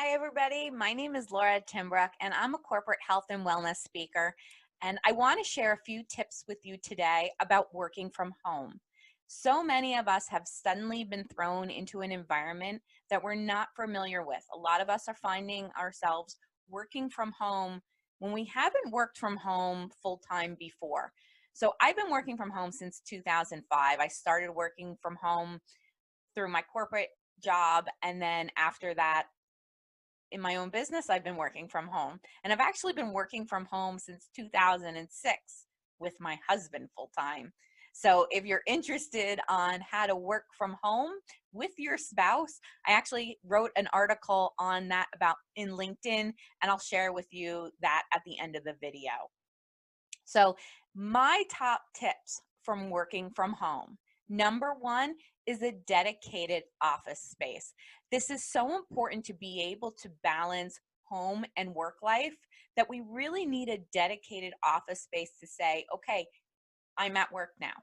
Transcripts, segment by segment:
Hi, everybody. My name is Laura Timbrook, and I'm a corporate health and wellness speaker. And I want to share a few tips with you today about working from home. So many of us have suddenly been thrown into an environment that we're not familiar with. A lot of us are finding ourselves working from home when we haven't worked from home full time before. So I've been working from home since 2005. I started working from home through my corporate job, and then after that, in my own business, I've been working from home. And I've actually been working from home since 2006 with my husband full time. So if you're interested on how to work from home with your spouse, I actually wrote an article on that about in LinkedIn, and I'll share with you that at the end of the video. So my top tips from working from home. Number one is a dedicated office space. This is so important to be able to balance home and work life that we really need a dedicated office space to say, okay, I'm at work now.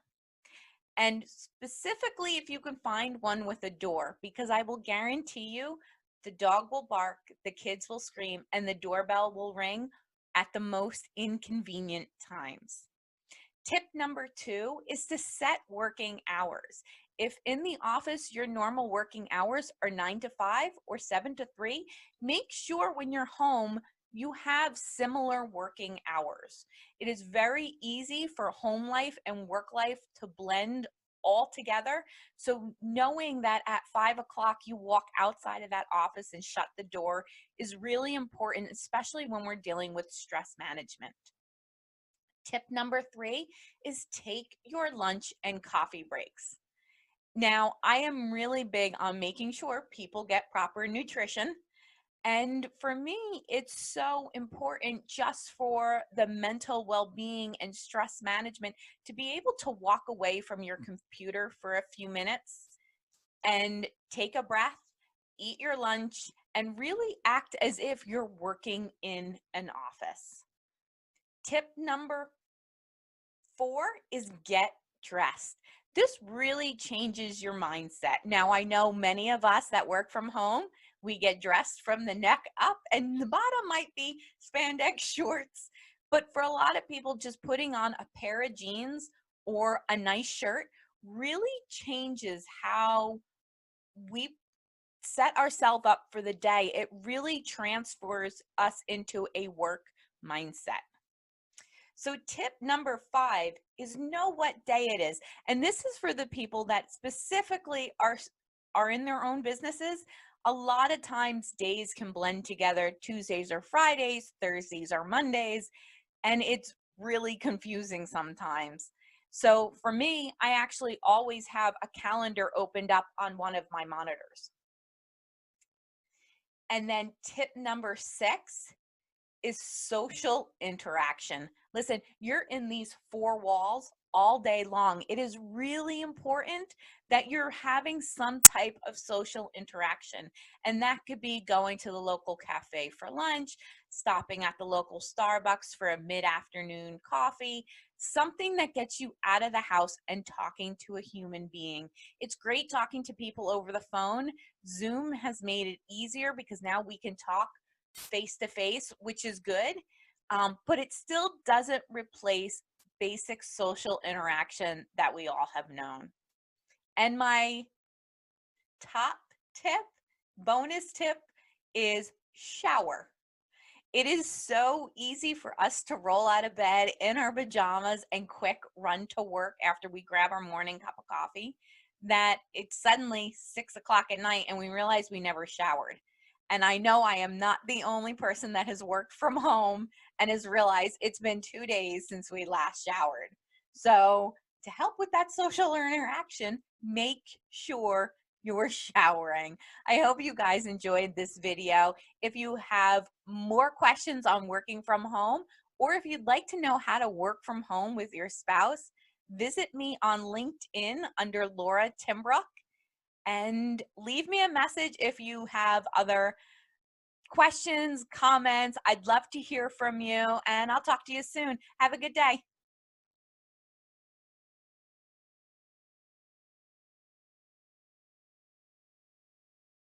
And specifically, if you can find one with a door, because I will guarantee you the dog will bark, the kids will scream, and the doorbell will ring at the most inconvenient times. Tip number two is to set working hours. If in the office your normal working hours are 9 to 5 or 7 to 3, make sure when you're home you have similar working hours. It is very easy for home life and work life to blend all together. So knowing that at 5 o'clock you walk outside of that office and shut the door is really important, especially when we're dealing with stress management. Tip number three is take your lunch and coffee breaks. Now, I am really big on making sure people get proper nutrition. And for me, it's so important just for the mental well being and stress management to be able to walk away from your computer for a few minutes and take a breath, eat your lunch, and really act as if you're working in an office. Tip number four is get dressed. This really changes your mindset. Now, I know many of us that work from home, we get dressed from the neck up, and the bottom might be spandex shorts. But for a lot of people, just putting on a pair of jeans or a nice shirt really changes how we set ourselves up for the day. It really transfers us into a work mindset. So tip number five is know what day it is. And this is for the people that specifically are in their own businesses. A lot of times days can blend together. Tuesdays or Fridays, Thursdays or Mondays, and it's really confusing sometimes. So for me, I actually always have a calendar opened up on one of my monitors. And then tip number six is social interaction. Listen, you're in these four walls all day long. It is really important that you're having some type of social interaction. And that could be going to the local cafe for lunch, stopping at the local Starbucks for a mid afternoon coffee, something that gets you out of the house and talking to a human being. It's great talking to people over the phone. Zoom has made it easier because now we can talk face to face, which is good, but it still doesn't replace basic social interaction that we all have known. And my top tip, bonus tip, is shower. It is so easy for us to roll out of bed in our pajamas and quick run to work after we grab our morning cup of coffee that it's suddenly 6 o'clock at night and we realize we never showered. And I know I am not the only person that has worked from home and has realized it's been 2 days since we last showered. So, to help with that social interaction, make sure you're showering. I hope you guys enjoyed this video. If you have more questions on working from home, or if you'd like to know how to work from home with your spouse, visit me on LinkedIn under Laura Timbrook and leave me a message if you have other questions, comments. I'd love to hear from you, and I'll talk to you soon. Have a good day.